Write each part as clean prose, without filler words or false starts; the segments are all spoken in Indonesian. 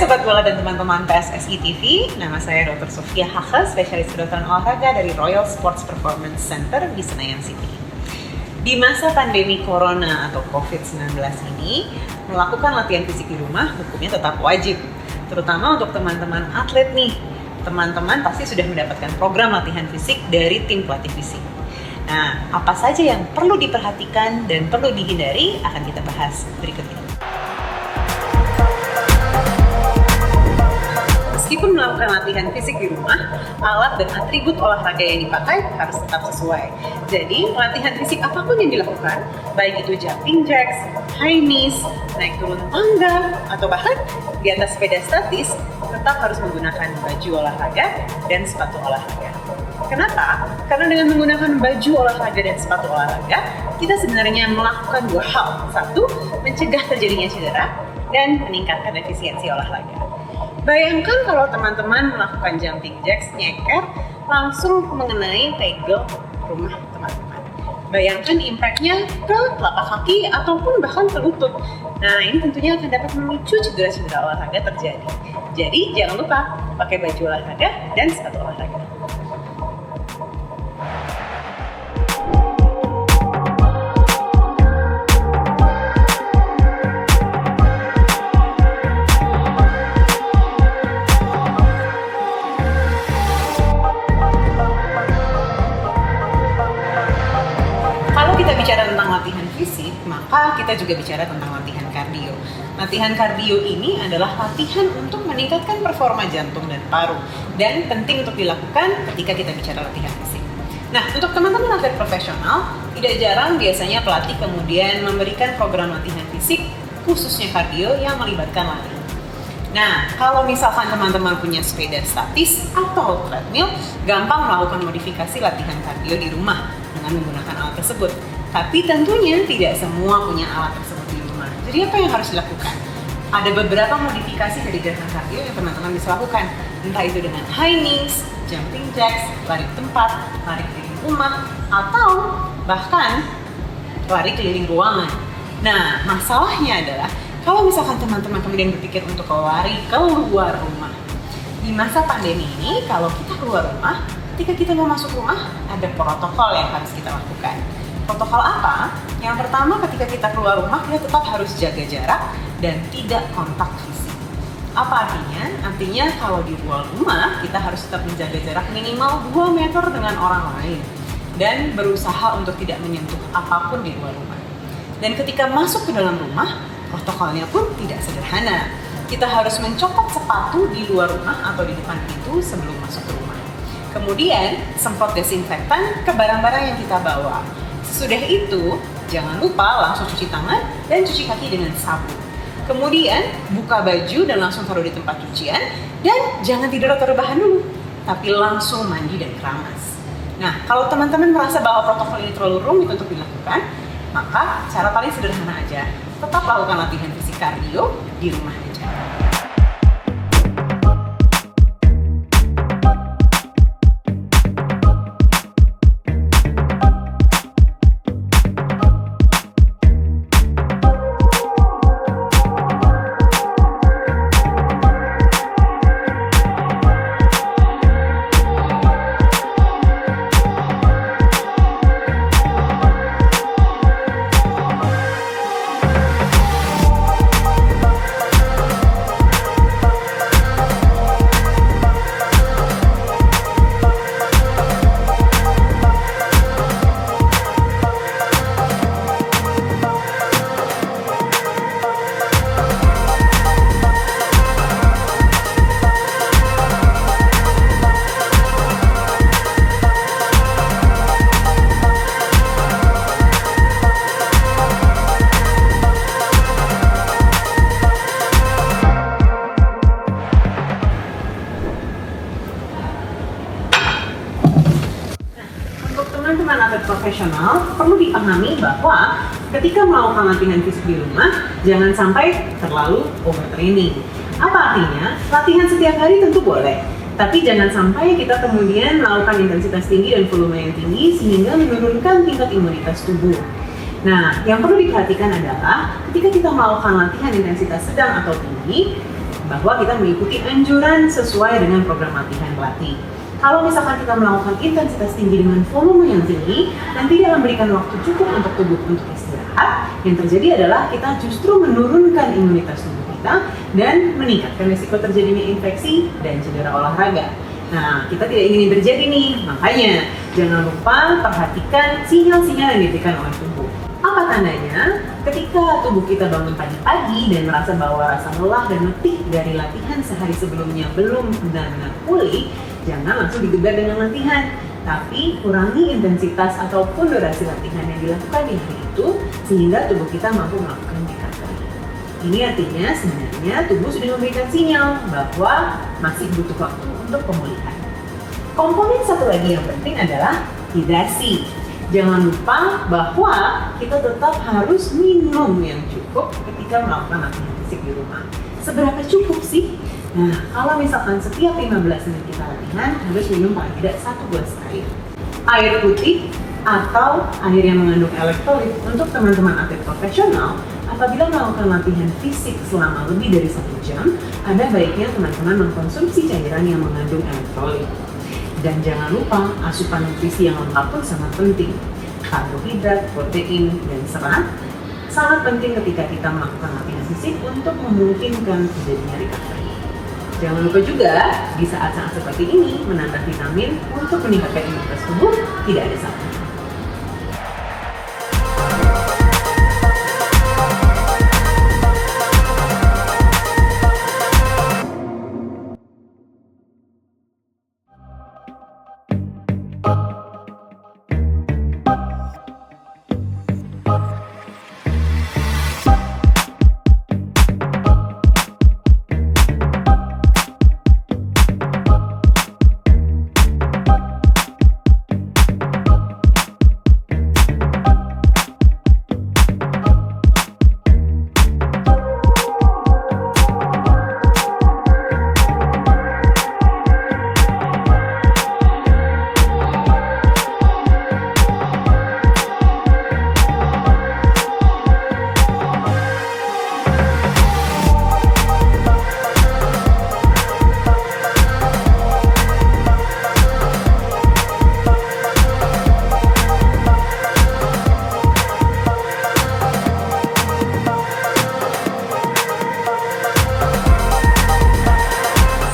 Sobat Bola dan teman-teman PSSI TV, nama saya Dr. Sofia Hache, spesialis kedokteran olahraga dari Royal Sports Performance Center di Senayan City. Di masa pandemi Corona atau COVID-19 ini, melakukan latihan fisik di rumah hukumnya tetap wajib, terutama untuk teman-teman atlet nih. Teman-teman pasti sudah mendapatkan program latihan fisik dari tim pelatih fisik. Nah, apa saja yang perlu diperhatikan dan perlu dihindari akan kita bahas berikut ini. Meskipun melakukan latihan fisik di rumah, alat dan atribut olahraga yang dipakai harus tetap sesuai. Jadi, latihan fisik apapun yang dilakukan, baik itu jumping jacks, high knees, naik turun tangga, atau bahkan di atas sepeda statis, tetap harus menggunakan baju olahraga dan sepatu olahraga. Kenapa? Karena dengan menggunakan baju olahraga dan sepatu olahraga, kita sebenarnya melakukan dua hal. Satu, mencegah terjadinya cedera, dan meningkatkan efisiensi olahraga. Bayangkan kalau teman-teman melakukan jumping jacks nyeker langsung mengenai tegel rumah teman-teman. Bayangkan impact-nya ke telapak kaki ataupun bahkan ke lutut. Nah, ini tentunya akan dapat memicu cedera-cedera olahraga terjadi. Jadi, jangan lupa pakai baju olahraga dan sepatu olahraga. Bicara tentang latihan fisik, maka kita juga bicara tentang latihan kardio. Latihan kardio ini adalah latihan untuk meningkatkan performa jantung dan paru, dan penting untuk dilakukan ketika kita bicara latihan fisik. Nah, untuk teman-teman atlet profesional, tidak jarang biasanya pelatih kemudian memberikan program latihan fisik, khususnya kardio yang melibatkan lari. Nah, kalau misalkan teman-teman punya sepeda statis atau treadmill, gampang melakukan modifikasi latihan kardio di rumah dengan menggunakan alat tersebut. Tapi tentunya tidak semua punya alat tersebut di rumah. Jadi apa yang harus dilakukan? Ada beberapa modifikasi dari gerakan kardio yang teman-teman bisa lakukan. Entah itu dengan high knees, jumping jacks, lari tempat, lari keliling rumah, atau bahkan lari keliling ruangan. Nah, masalahnya adalah kalau misalkan teman-teman kemudian berpikir untuk lari keluar rumah. Di masa pandemi ini, kalau kita keluar rumah, ketika kita mau masuk rumah, ada protokol yang harus kita lakukan. Protokol apa? Yang pertama, ketika kita keluar rumah, kita tetap harus jaga jarak dan tidak kontak fisik. Apa artinya? Artinya kalau di luar rumah, kita harus tetap menjaga jarak minimal 2 meter dengan orang lain dan berusaha untuk tidak menyentuh apapun di luar rumah. Dan ketika masuk ke dalam rumah, protokolnya pun tidak sederhana. Kita harus mencopot sepatu di luar rumah atau di depan pintu sebelum masuk ke rumah. Kemudian, semprot desinfektan ke barang-barang yang kita bawa. Sesudah itu, jangan lupa langsung cuci tangan dan cuci kaki dengan sabun. Kemudian, buka baju dan langsung taruh di tempat cucian. Dan jangan tidur atau rebahan dulu, tapi langsung mandi dan keramas. Nah, kalau teman-teman merasa bahwa protokol ini terlalu rumit untuk dilakukan, maka cara paling sederhana aja, tetap lakukan latihan fisik kardio di rumah aja. Teman-teman atlet profesional perlu dipahami bahwa ketika melakukan latihan fisik di rumah, jangan sampai terlalu overtraining. Apa artinya? Latihan setiap hari tentu boleh, tapi jangan sampai kita kemudian melakukan intensitas tinggi dan volume yang tinggi sehingga menurunkan tingkat imunitas tubuh. Nah, yang perlu diperhatikan adalah ketika kita melakukan latihan intensitas sedang atau tinggi, bahwa kita mengikuti anjuran sesuai dengan program latihan pelatih. Kalau misalkan kita melakukan intensitas tinggi dengan volume yang tinggi dan tidak memberikan waktu cukup untuk tubuh untuk istirahat, yang terjadi adalah kita justru menurunkan imunitas tubuh kita dan meningkatkan risiko terjadinya infeksi dan cedera olahraga. Nah, kita tidak ingin ini terjadi nih, makanya jangan lupa perhatikan sinyal-sinyal yang diberikan oleh tubuh. Apa tandanya? Ketika tubuh kita bangun pagi-pagi dan merasa bahwa rasa lelah dan letih dari latihan sehari sebelumnya belum benar-benar pulih, jangan langsung digeber dengan latihan, tapi kurangi intensitas ataupun durasi latihan yang dilakukan di hari itu sehingga tubuh kita mampu melakukan recovery. Ini artinya sebenarnya tubuh sudah memberikan sinyal bahwa masih butuh waktu untuk pemulihan. Komponen satu lagi yang penting adalah hidrasi. Jangan lupa bahwa kita tetap harus minum yang cukup ketika melakukan latihan fisik di rumah. Seberapa cukup sih? Nah, kalau misalkan setiap 15 menit kita latihan, harus minum paling tidak 1 gelas air. Air putih atau air yang mengandung elektrolit untuk teman-teman atlet profesional, apabila melakukan latihan fisik selama lebih dari 1 jam, ada baiknya teman-teman mengkonsumsi cairan yang mengandung elektrolit. Dan jangan lupa, asupan nutrisi yang lengkap pun sangat penting. Karbohidrat, protein, dan serat sangat penting ketika kita melakukan latihan fisik untuk memungkinkan terjadinya recovery. Jangan lupa juga, di saat-saat seperti ini, menambah vitamin untuk meningkatkan imunitas tubuh tidak ada salahnya.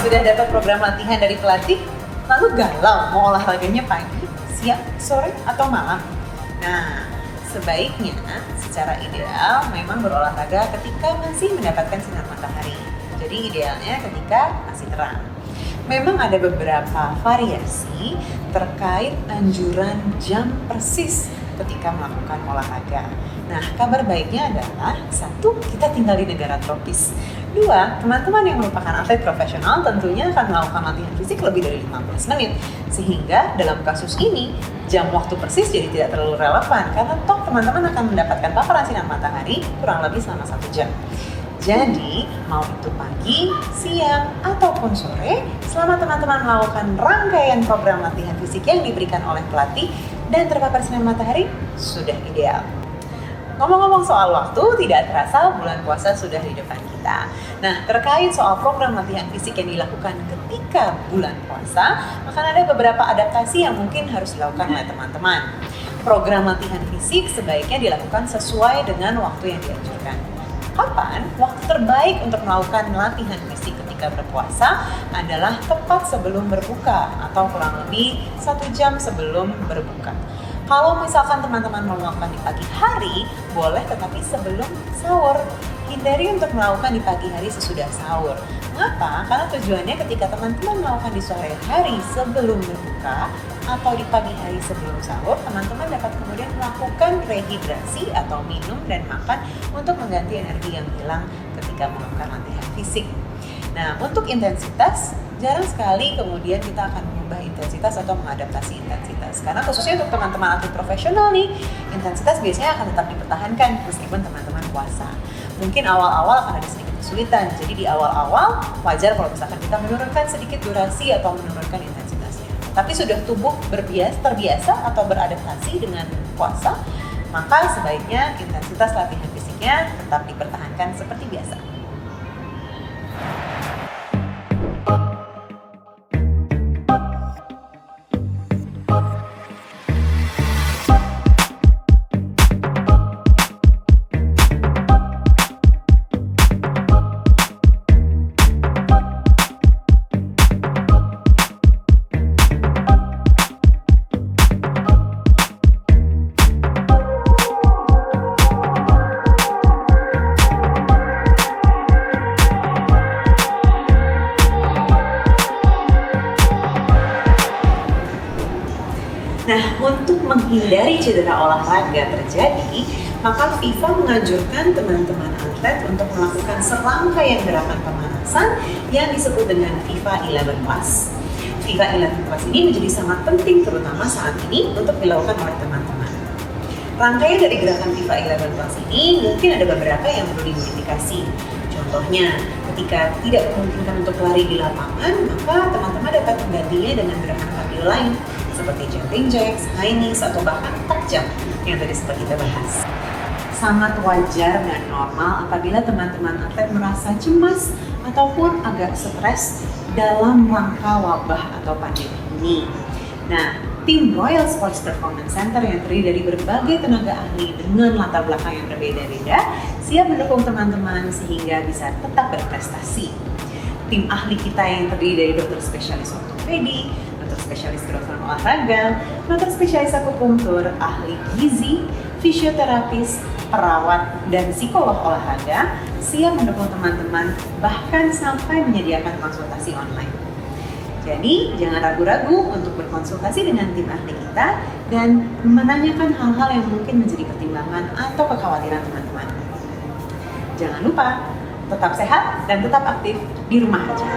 Sudah dapat program latihan dari pelatih, lalu galau mau olahraganya pagi, siang, sore, atau malam? Nah, sebaiknya secara ideal memang berolahraga ketika masih mendapatkan sinar matahari. Jadi idealnya ketika masih terang. Memang ada beberapa variasi terkait anjuran jam persis ketika melakukan olahraga. Nah, kabar baiknya adalah 1, kita tinggal di negara tropis. 2, teman-teman yang merupakan atlet profesional tentunya akan melakukan latihan fisik lebih dari 15 menit. Sehingga dalam kasus ini, jam waktu persis jadi tidak terlalu relevan karena toh teman-teman akan mendapatkan paparan sinar matahari kurang lebih selama 1 jam. Jadi, mau itu pagi, siang, ataupun sore, selama teman-teman melakukan rangkaian program latihan fisik yang diberikan oleh pelatih dan terpapar sinar matahari, sudah ideal. Ngomong-ngomong soal waktu, tidak terasa bulan puasa sudah di depan kita. Nah, terkait soal program latihan fisik yang dilakukan ketika bulan puasa, akan ada beberapa adaptasi yang mungkin harus dilakukan oleh teman-teman. Program latihan fisik sebaiknya dilakukan sesuai dengan waktu yang dianjurkan. Kapan? Waktu terbaik untuk melakukan latihan fisik ketika berpuasa adalah tepat sebelum berbuka atau kurang lebih 1 jam sebelum berbuka. Kalau misalkan teman-teman mau melakukan di pagi hari, boleh, tetapi sebelum sahur. Hindari untuk melakukan di pagi hari sesudah sahur. Mengapa? Karena tujuannya ketika teman-teman melakukan di sore hari sebelum berbuka atau di pagi hari sebelum sahur, teman-teman dapat kemudian melakukan rehidrasi atau minum dan makan untuk mengganti energi yang hilang ketika melakukan latihan fisik. Nah, untuk intensitas, jarang sekali kemudian kita akan mengubah intensitas atau mengadaptasi intensitas. Karena khususnya untuk teman-teman atlet profesional nih, intensitas biasanya akan tetap dipertahankan meskipun teman-teman puasa. Mungkin awal-awal akan ada sedikit kesulitan, jadi di awal-awal wajar kalau misalkan kita menurunkan sedikit durasi atau menurunkan intensitasnya. Tapi sudah tubuh terbiasa atau beradaptasi dengan puasa, maka sebaiknya intensitas latihan fisiknya tetap dipertahankan seperti biasa. menghindari cedera olahraga terjadi, maka FIFA menganjurkan teman-teman atlet untuk melakukan serangkaian gerakan pemanasan yang disebut dengan FIFA 11 Plus. FIFA 11 Plus ini menjadi sangat penting terutama saat ini untuk dilakukan oleh teman-teman. Rangkaian dari gerakan FIFA 11 Plus ini mungkin ada beberapa yang perlu dimodifikasi. Contohnya, ketika tidak memungkinkan untuk lari di lapangan, maka teman-teman dapat menggantinya dengan gerakan kardio lain seperti jumping jacks, high knees, atau bahkan tuck jump yang tadi sempat kita bahas. Sangat wajar dan normal apabila teman-teman atlet merasa cemas ataupun agak stres dalam rangka wabah atau pandemi ini. Nah, tim Royal Sports Performance Center yang terdiri dari berbagai tenaga ahli dengan latar belakang yang berbeda-beda siap mendukung teman-teman sehingga bisa tetap berprestasi. Tim ahli kita yang terdiri dari dokter spesialis ortopedi, dokter spesialis kedokteran olahraga, dokter spesialis akupunktur, ahli gizi, fisioterapis, perawat, dan psikolog olahraga siap mendukung teman-teman bahkan sampai menyediakan konsultasi online. Jadi, jangan ragu-ragu untuk berkonsultasi dengan tim ahli kita dan menanyakan hal-hal yang mungkin menjadi pertimbangan atau kekhawatiran teman-teman. Jangan lupa, tetap sehat dan tetap aktif di rumah aja.